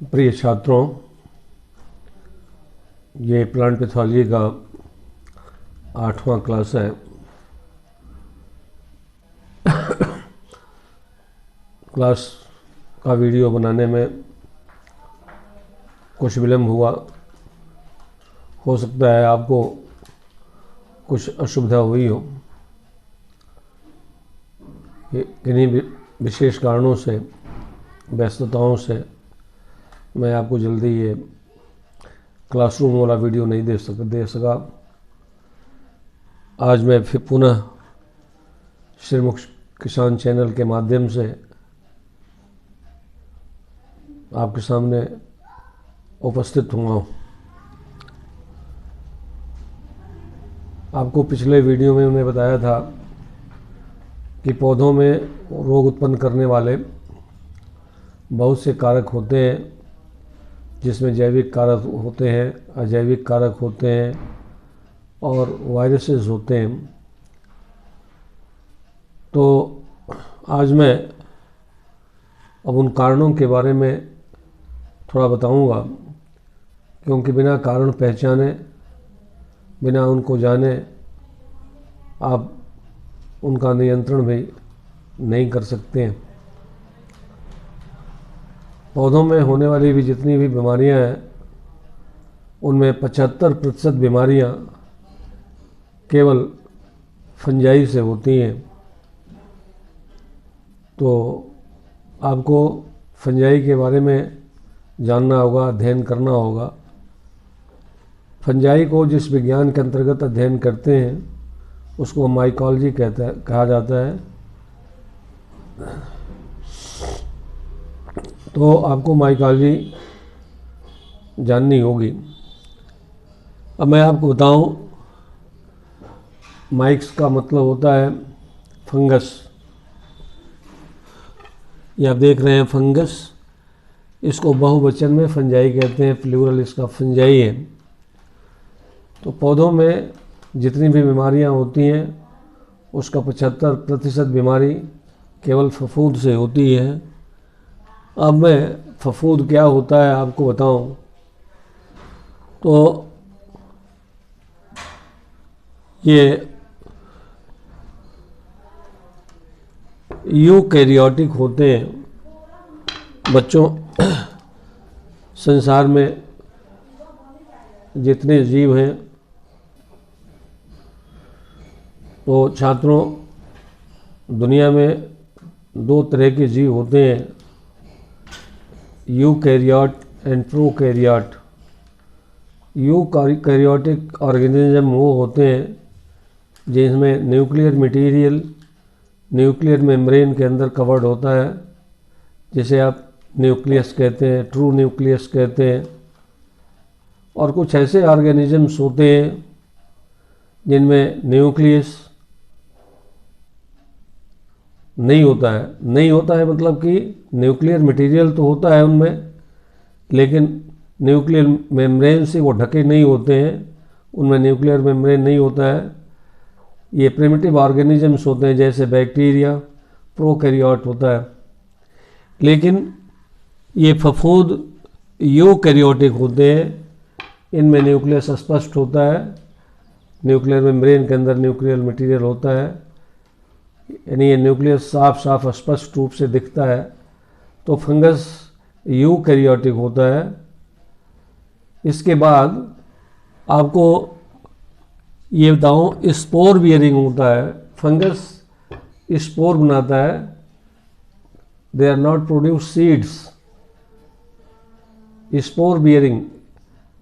प्रिय छात्रों, ये प्लांट पैथोलॉजी का 8वां क्लास है। क्लास का वीडियो बनाने में कुछ विलम्ब हुआ। हो सकता है आपको कुछ असुविधा हुई हो। किन्हीं विशेष कारणों से, व्यस्तताओं से मैं आपको जल्दी ये क्लासरूम वाला वीडियो नहीं दे सका। आज मैं फिर पुनः श्रीमुख किसान चैनल के माध्यम से आपके सामने उपस्थित हुआ हूँ। आपको पिछले वीडियो में मैंने बताया था कि पौधों में रोग उत्पन्न करने वाले बहुत से कारक होते हैं, जिसमें जैविक कारक होते हैं, अजैविक कारक होते हैं और वायरसेस होते हैं। तो आज मैं अब उन कारणों के बारे में थोड़ा बताऊंगा, क्योंकि बिना कारण पहचाने, बिना उनको जाने आप उनका नियंत्रण भी नहीं कर सकते हैं। पौधों में होने वाली भी जितनी भी बीमारियां हैं, उनमें 75% बीमारियां केवल फंजाई से होती हैं। तो आपको फंजाई के बारे में जानना होगा, अध्ययन करना होगा। फंजाई को जिस विज्ञान के अंतर्गत अध्ययन करते हैं उसको माइकोलॉजी कहा जाता है। तो आपको माइकोलॉजी जाननी होगी। अब मैं आपको बताऊं, माइक्स का मतलब होता है फंगस। ये आप देख रहे हैं फंगस, इसको बहुवचन में फंजाई कहते हैं, प्लूरल इसका फंजाई है। तो पौधों में जितनी भी बीमारियां होती हैं उसका 75% बीमारी केवल फफूंद से होती है। अब मैं फफूंद क्या होता है आपको बताऊं। तो ये यूकैरियोटिक होते हैं। बच्चों, संसार में जितने जीव हैं, तो छात्रों, दुनिया में 2 तरह के जीव होते हैं, eukaryote and prokaryote. Eukaryotic organism वो होते हैं जिसमें न्यूक्लियर मटेरियल न्यूक्लियर मेम्ब्रेन के अंदर कवर्ड होता है, जिसे आप न्यूक्लियस कहते हैं, ट्रू न्यूक्लियस कहते हैं। और कुछ ऐसे ऑर्गेनिजम्स होते हैं जिनमें न्यूक्लियस नहीं होता है मतलब कि न्यूक्लियर मटेरियल तो होता है उनमें, लेकिन न्यूक्लियर मेम्ब्रेन से वो ढके नहीं होते हैं, उनमें न्यूक्लियर मेम्ब्रेन नहीं होता है। ये प्रिमिटिव ऑर्गेनिजम्स होते हैं, जैसे बैक्टीरिया, प्रोकैरियोट होता है। लेकिन ये फफूंद यूकैरियोटिक होते हैं, इनमें न्यूक्लियस स्पष्ट होता है, न्यूक्लियर मेम्ब्रेन के अंदर न्यूक्लियर मटेरियल होता है, यानी ये न्यूक्लियस साफ स्पष्ट रूप से दिखता है। तो फंगस यूकैरियोटिक होता है। इसके बाद आपको ये बताऊं, स्पोर बियरिंग होता है। फंगस स्पोर बनाता है, they are not produce seeds. Spore bearing,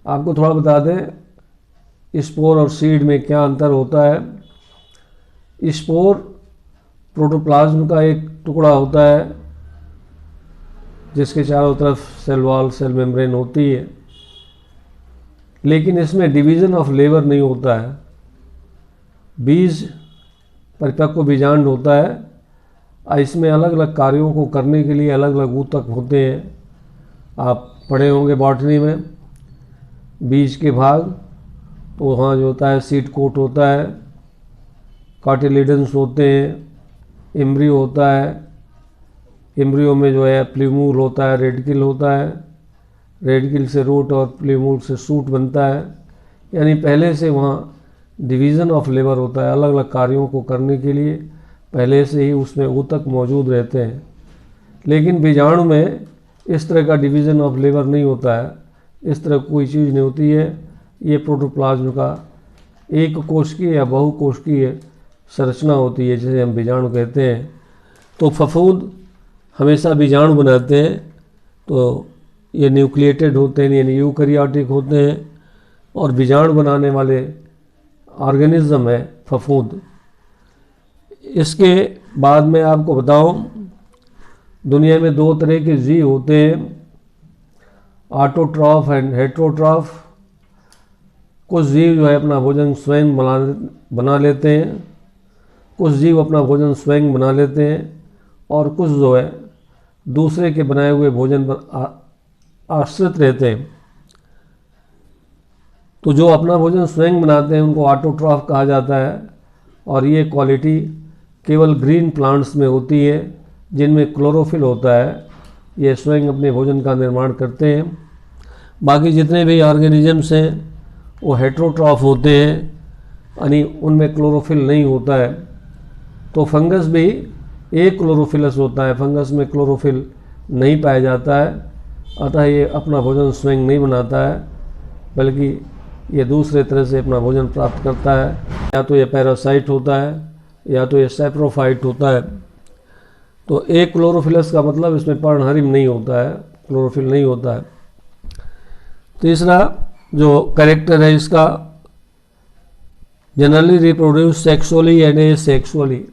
आपको थोड़ा बता दें स्पोर और सीड में क्या अंतर होता है। स्पोर प्रोटोप्लाज्म का एक टुकड़ा होता है जिसके चारों तरफ सेल वॉल, सेल मेम्ब्रेन होती है, लेकिन इसमें डिवीज़न ऑफ लेबर नहीं होता है। बीज परिपक्व बीजांड होता है। इसमें अलग अलग कार्यों को करने के लिए अलग अलग ऊतक होते हैं। आप पढ़े होंगे बॉटनी में, बीज के भाग, तो वहाँ जो होता है सीड कोट होता है, कार्टिलेडन्स होते हैं, एम्ब्रियो होता है, एम्ब्रियो में जो है प्लीमूल होता है, रेडिकल होता है, रेडिकल से रूट और प्लीमूल से सूट बनता है। यानी पहले से वहाँ डिवीज़न ऑफ लेबर होता है, अलग अलग कार्यों को करने के लिए पहले से ही उसमें ऊतक मौजूद रहते हैं। लेकिन बीजाणु में इस तरह का डिवीज़न ऑफ लेबर नहीं होता है, इस तरह कोई चीज़ नहीं होती है। ये प्रोटोप्लाज्म का एक कोशिकीय या बहुकोशिकीय संरचना होती है जिसे हम बीजाणु कहते हैं। तो फफूंद हमेशा बीजाणु बनाते हैं, तो ये न्यूक्लिएटेड होते हैं यानी यूकैरियोटिक होते हैं, और बीजाणु बनाने वाले ऑर्गेनिज्म है फफूंद। इसके बाद मैं आपको बताऊं, दुनिया में दो तरह के जीव होते हैं, ऑटोट्रॉफ एंड हेटेरोट्रॉफ। कुछ जीव जो है अपना भोजन स्वयं बना लेते हैं, कुछ जीव अपना भोजन स्वयं बना लेते हैं, और कुछ जो है दूसरे के बनाए हुए भोजन पर आश्रित रहते हैं। तो जो अपना भोजन स्वयं बनाते हैं उनको ऑटोट्रॉफ कहा जाता है, और ये क्वालिटी केवल ग्रीन प्लांट्स में होती है जिनमें क्लोरोफिल होता है। ये स्वयं अपने भोजन का निर्माण करते हैं। बाकी जितने भी ऑर्गेनिजम्स हैं वो हेटेरोट्रॉफ होते हैं, यानी उनमें क्लोरोफिल नहीं होता है। तो फंगस भी एक क्लोरोफिलस होता है, फंगस में क्लोरोफिल नहीं पाया जाता है, अतः ये अपना भोजन स्वयं नहीं बनाता है, बल्कि ये दूसरे तरह से अपना भोजन प्राप्त करता है। या तो ये पैरासाइट होता है या तो ये सैप्रोफाइट होता है। तो एक क्लोरोफिलस का मतलब इसमें पर्णहरिम नहीं होता है, क्लोरोफिल नहीं होता है। तीसरा जो कैरेक्टर है इसका, generally reproduce sexually and asexually.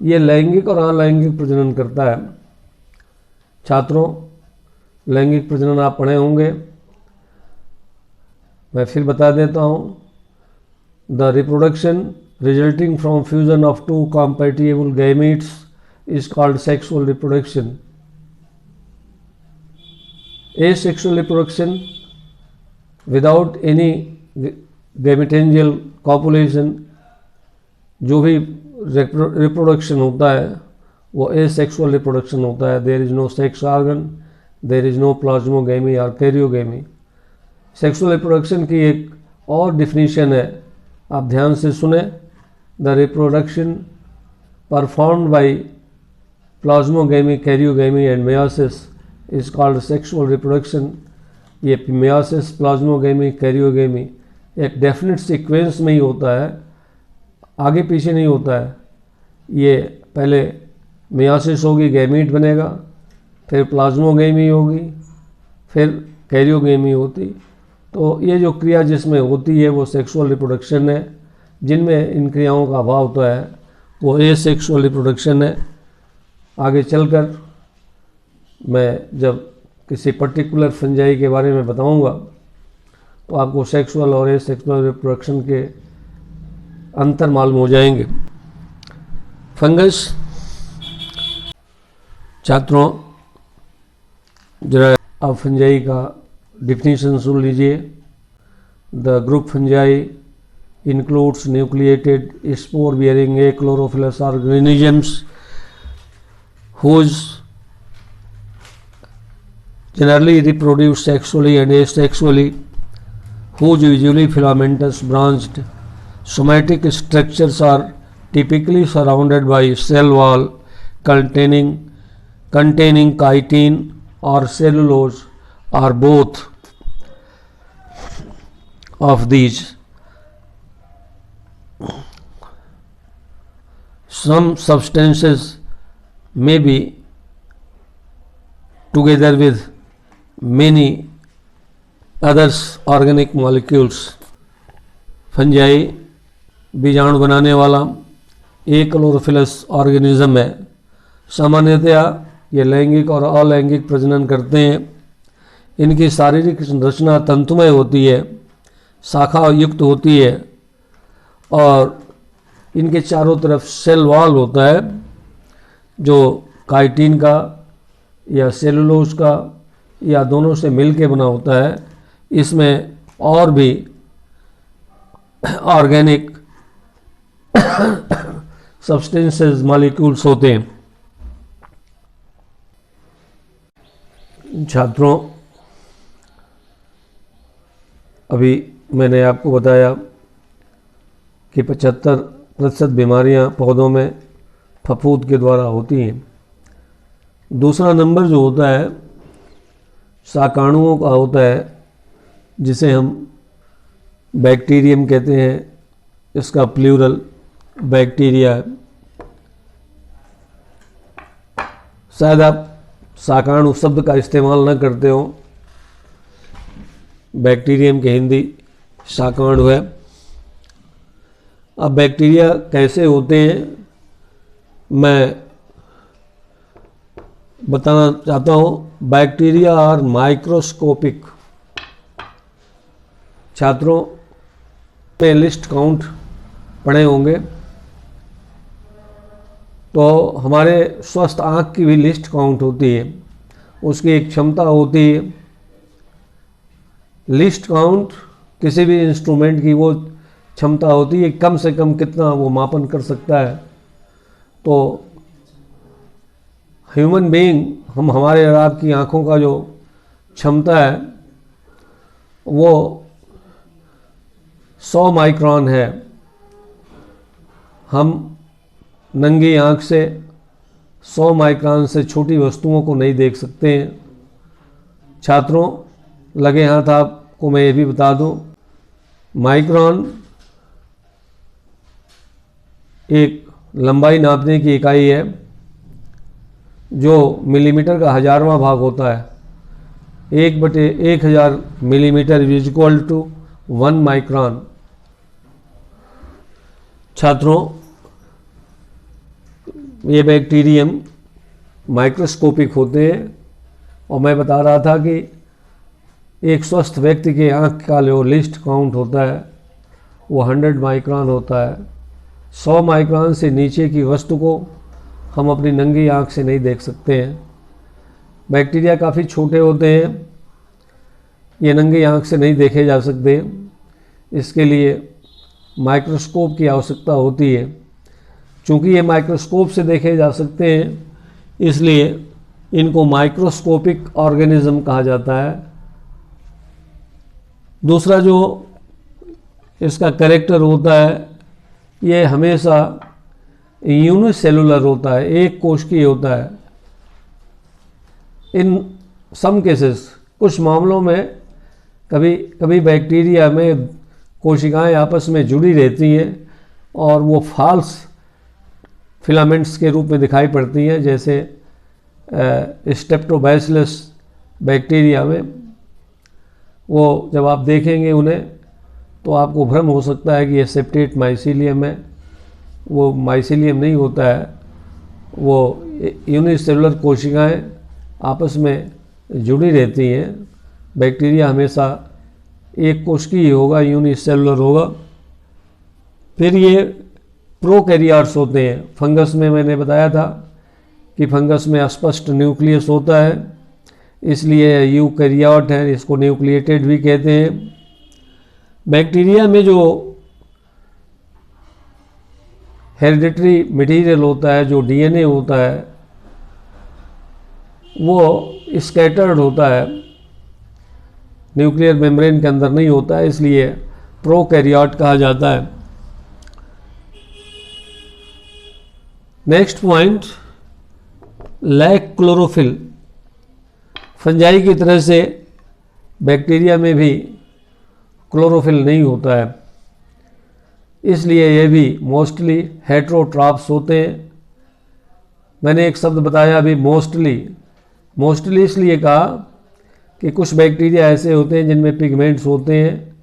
ये लैंगिक और अलैंगिक प्रजनन करता है। छात्रों, लैंगिक प्रजनन आप पढ़े होंगे, मैं फिर बता देता हूँ। The reproduction resulting from fusion of two compatible gametes is called sexual reproduction. Asexual reproduction without any gametangial copulation, जो भी रिप्रोडक्शन होता है वो एसेक्सुअल रिप्रोडक्शन होता है। There is no sex organ, there is no plasmogamy और karyogamy. Sexual reproduction की एक और डिफिनीशन है, आप ध्यान से सुने। The reproduction performed by plasmogamy, karyogamy and meiosis is called sexual reproduction. ये मेयोसिस, प्लाज्मोगेमी, कैरियोगेमी एक डेफिनेट सीक्वेंस में ही होता है, आगे पीछे नहीं होता है। ये पहले मेयोसिस होगी, गैमीट बनेगा, फिर प्लाज्मोगेमी होगी, फिर कैरियोगेमी होती। तो ये जो क्रिया जिसमें होती है वो सेक्सुअल रिप्रोडक्शन है। जिनमें इन क्रियाओं का अभाव होता है वो एसेक्सुअल रिप्रोडक्शन है। आगे चलकर मैं जब किसी पर्टिकुलर फंजाई के बारे में बताऊंगा तो आपको सेक्सुअल और एसेक्सुअल रिप्रोडक्शन के अंतर मालूम हो जाएंगे। फंगस, छात्रों जरा आप फंजाई का डिफिनीशन सुन लीजिए। The group fungi includes nucleated spore bearing achlorophyllous organisms whose generally reproduce sexually and asexually, whose usually filamentous branched somatic structures are typically surrounded by cell wall containing chitin or cellulose or both of these. Some substances may be together with many others organic molecules. Fungi बीजाणु बनाने वाला एक chlorophyllous organism है। सामान्यतया ये लैंगिक और अलैंगिक प्रजनन करते हैं। इनकी शारीरिक संरचना तंतुमय होती है, शाखा युक्त होती है, और इनके चारों तरफ सेल वॉल होता है जो काइटिन का या सेलुलोज का या दोनों से मिलके बना होता है। इसमें और भी ऑर्गेनिक सब्सटेंसेस मॉलिक्यूल्स होते हैं। छात्रों, अभी मैंने आपको बताया कि 75% बीमारियां पौधों में फफूंद के द्वारा होती हैं। दूसरा नंबर जो होता है शाकाणुओं का होता है, जिसे हम बैक्टीरियम कहते हैं। इसका प्लूरल बैक्टीरिया है। शायद आप शाकाणु शब्द का इस्तेमाल न करते हो। बैक्टीरियम के हिंदी शाकाणु है। अब बैक्टीरिया कैसे होते हैं मैं बताना चाहता हूँ। Bacteria are microscopic. छात्रों पे लिस्ट काउंट पढ़े होंगे, तो हमारे स्वस्थ आँख की भी लिस्ट काउंट होती है। उसकी एक क्षमता होती है। लिस्ट काउंट किसी भी इंस्ट्रूमेंट की वो क्षमता होती है कम से कम कितना वो मापन कर सकता है। तो ह्यूमन बीइंग, हम हमारे और आपकी आँखों का जो क्षमता है वो 100 माइक्रोन है। हम नंगी आँख से 100 माइक्रोन से छोटी वस्तुओं को नहीं देख सकते हैं। छात्रों, लगे हाथ आपको मैं ये भी बता दूं, माइक्रोन एक लंबाई नापने की इकाई है जो मिलीमीटर का 1000वां भाग होता है। 1/1000 millimetre is equal to 1 micron. छात्रों, ये बैक्टीरियम माइक्रोस्कोपिक होते हैं और मैं बता रहा था कि एक स्वस्थ व्यक्ति के आँख का जो लिस्ट काउंट होता है वो 100 माइक्रोन होता है। 100 माइक्रोन से नीचे की वस्तु को हम अपनी नंगी आँख से नहीं देख सकते हैं। बैक्टीरिया काफ़ी छोटे होते हैं, ये नंगी आँख से नहीं देखे जा सकते। इसके लिए माइक्रोस्कोप की आवश्यकता होती है। चूँकि ये माइक्रोस्कोप से देखे जा सकते हैं, इसलिए इनको माइक्रोस्कोपिक ऑर्गेनिज्म कहा जाता है। दूसरा जो इसका कैरेक्टर होता है, ये हमेशा यूनिसेलुलर होता है, एक कोशिकीय होता है। इन सम केसेस, कुछ मामलों में कभी कभी बैक्टीरिया में कोशिकाएं आपस में जुड़ी रहती हैं और वो फाल्स फिलामेंट्स के रूप में दिखाई पड़ती हैं, जैसे स्टेप्टोबैसिलस बैक्टीरिया में। वो जब आप देखेंगे उन्हें तो आपको भ्रम हो सकता है कि ये सेप्टेट माइसीलियम है। वो माइसीलियम नहीं होता है, वो यूनिसेलुलर कोशिकाएं आपस में जुड़ी रहती हैं। बैक्टीरिया हमेशा एक कोशिकीय ही होगा, यूनिसेलुलर होगा। फिर ये प्रोकैरियोट्स होते हैं। फंगस में मैंने बताया था कि फंगस में अस्पष्ट न्यूक्लियस होता है, इसलिए यूकैरियोट है, इसको न्यूक्लिएटेड भी कहते हैं। बैक्टीरिया में जो हेरिडिटरी मटेरियल होता है, जो डीएनए होता है, वो स्कैटर्ड होता है, न्यूक्लियर मेम्ब्रेन के अंदर नहीं होता है, इसलिए प्रोकैरियोट कहा जाता है। Next point, lack chlorophyll. Fungi की तरह से बैक्टीरिया में भी क्लोरोफिल नहीं होता है, इसलिए ये भी मोस्टली हेट्रोट्रॉप्स होते हैं। मैंने एक शब्द बताया अभी, मोस्टली इसलिए कहा कि कुछ बैक्टीरिया ऐसे होते हैं जिनमें पिगमेंट्स होते हैं।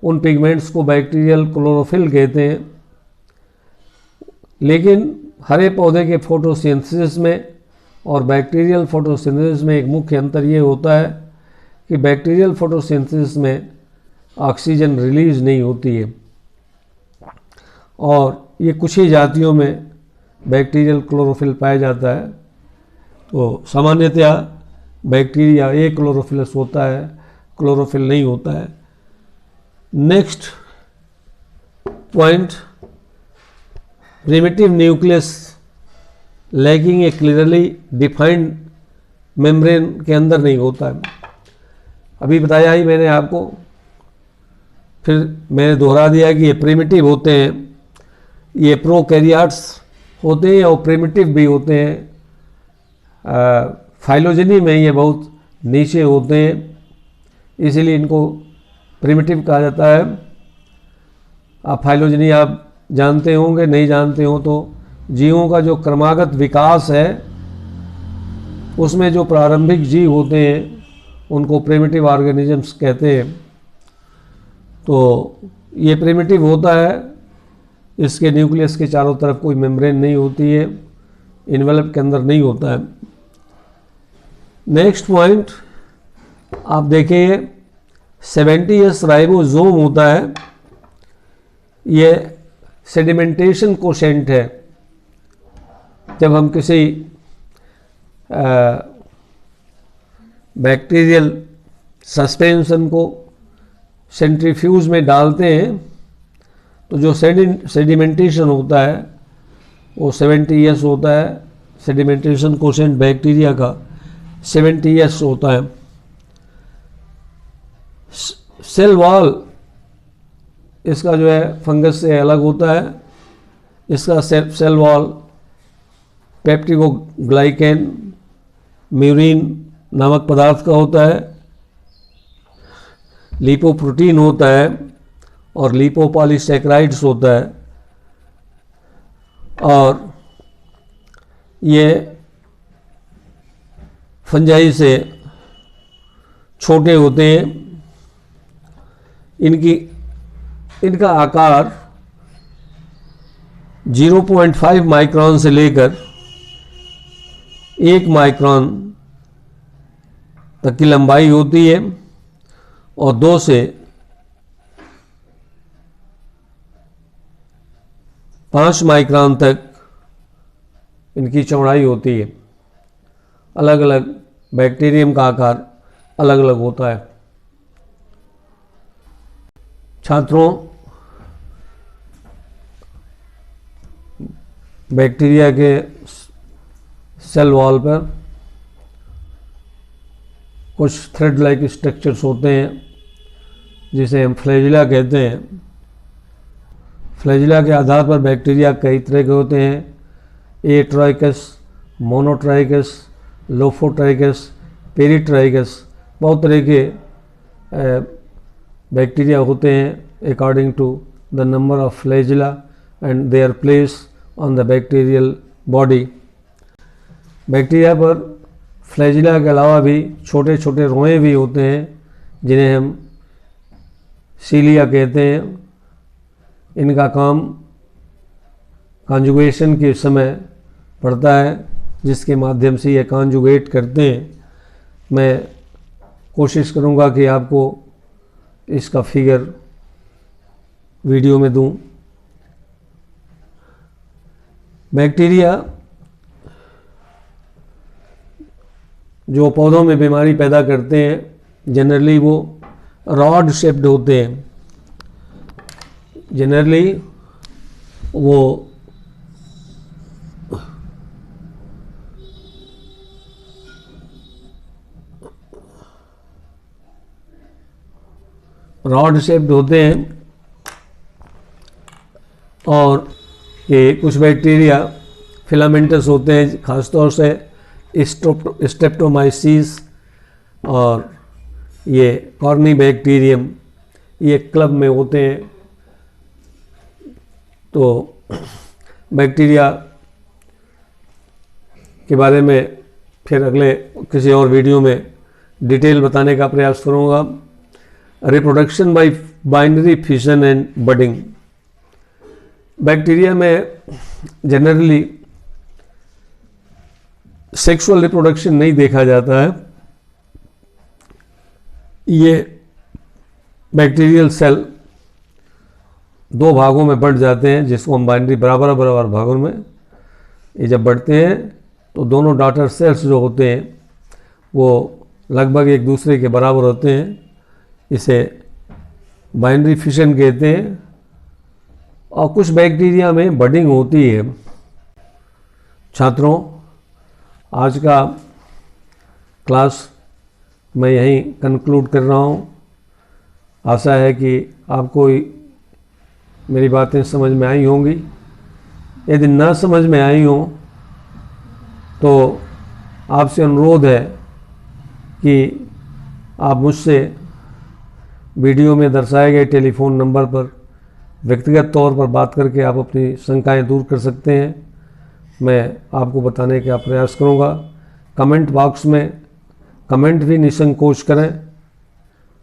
उन पिगमेंट्स को बैक्टीरियल क्लोरोफिल कहते हैं। लेकिन हरे पौधे के फोटोसिंथेसिस में और बैक्टीरियल फोटोसिंथेसिस में एक मुख्य अंतर ये होता है कि बैक्टीरियल फोटोसिंथेसिस में ऑक्सीजन रिलीज नहीं होती है, और ये कुछ ही जातियों में बैक्टीरियल क्लोरोफिल पाया जाता है। तो सामान्यतया बैक्टीरिया एक क्लोरोफिलस होता है, क्लोरोफिल नहीं होता है। Next point, primitive nucleus lacking a clearly defined membrane के अंदर नहीं होता है। अभी बताया ही मैंने आपको, फिर मैंने दोहरा दिया कि ये प्रिमिटिव होते हैं, ये प्रोकैरियोट्स होते हैं और प्रिमिटिव भी होते हैं। फाइलोजेनी में ये बहुत नीचे होते हैं, इसीलिए इनको प्रिमिटिव कहा जाता है। आप फाइलोजेनी आप जानते होंगे, नहीं जानते हो तो जीवों का जो क्रमागत विकास है उसमें जो प्रारंभिक जीव होते हैं उनको प्रिमिटिव ऑर्गेनिजम्स कहते हैं। तो ये प्रिमिटिव होता है, इसके न्यूक्लियस के चारों तरफ कोई मेम्ब्रेन नहीं होती है, इन्वेलप के अंदर नहीं होता है। नेक्स्ट पॉइंट आप देखिए, 70S राइबोसोम होता है, ये सेडिमेंटेशन कोशेंट है। जब हम किसी बैक्टीरियल सस्पेंशन को सेंट्रीफ्यूज में डालते हैं तो जो सेडिमेंटेशन होता है वो 70S होता है। सेडिमेंटेशन कोशेंट बैक्टीरिया का 70S होता है। सेल वॉल इसका जो है फंगस से अलग होता है। इसका सेल वॉल पेप्टिकोग्लाइकेन म्यूरिन नामक पदार्थ का होता है, लिपोप्रोटीन होता है और लिपोपॉलीसैकेराइड्स होता है। और ये फंजाई से छोटे होते हैं। इनका आकार 0.5 माइक्रोन से लेकर 1 माइक्रोन तक की लंबाई होती है और 2 से 5 माइक्रोन तक इनकी चौड़ाई होती है। अलग अलग बैक्टीरियम का आकार अलग अलग होता है। छात्रों, बैक्टीरिया के सेल वॉल पर कुछ थ्रेड लाइक स्ट्रक्चर्स होते हैं जिसे हम फ्लैजिला कहते हैं। फ्लैजिला के आधार पर बैक्टीरिया कई तरह के होते हैं, एट्राइकस, मोनोट्राइकस, लोफोट्राइकस, पेरिट्राइकस। बहुत तरह के बैक्टीरिया होते हैं according to the number of flagella and their place on the bacterial body. Bacteria पर फ्लैजिला के अलावा भी छोटे छोटे रोए भी होते हैं जिन्हें हम सीलिया कहते हैं। इनका काम कॉन्जुगेशन के समय पड़ता है जिसके माध्यम से ये कॉन्जुगेट करते हैं। मैं कोशिश करूँगा कि आपको इसका फिगर वीडियो में दूं। बैक्टीरिया जो पौधों में बीमारी पैदा करते हैं जनरली वो रॉड शेप्ड होते हैं। जनरली वो रॉड शेप्ड होते हैं और ये कुछ बैक्टीरिया फिलामेंटस होते हैं, खासतौर से स्ट्रेप्टोमाइसिस और ये कॉर्नीबैक्टीरियम, ये क्लब में होते हैं। तो बैक्टीरिया के बारे में फिर अगले किसी और वीडियो में डिटेल बताने का प्रयास करूँगा। Reproduction by binary fission and budding. Bacteria में जनरली सेक्सुअल रिप्रोडक्शन नहीं देखा जाता है। ये बैक्टीरियल सेल 2 भागों में बढ़ जाते हैं जिसको हम बाइनरी बराबर बराबर भागों में, ये जब बढ़ते हैं तो दोनों डॉटर सेल्स जो होते हैं वो लगभग एक दूसरे के बराबर होते हैं। इसे बाइनरी फिशन कहते हैं। और कुछ बैक्टीरिया में बडिंग होती है। छात्रों, आज का क्लास मैं यहीं कंक्लूड कर रहा हूँ। आशा है कि आपको मेरी बातें समझ में आई होंगी। यदि ना समझ में आई हों तो आपसे अनुरोध है कि आप मुझसे वीडियो में दर्शाए गए टेलीफोन नंबर पर व्यक्तिगत तौर पर बात करके आप अपनी शंकाएं दूर कर सकते हैं। मैं आपको बताने का प्रयास करूंगा। कमेंट बॉक्स में कमेंट भी निसंकोच करें,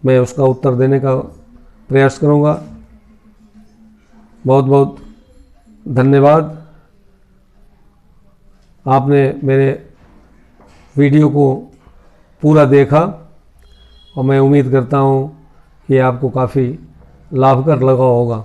मैं उसका उत्तर देने का प्रयास करूंगा। बहुत बहुत धन्यवाद। आपने मेरे वीडियो को पूरा देखा और मैं उम्मीद करता हूं कि आपको काफ़ी लाभकर लगा होगा।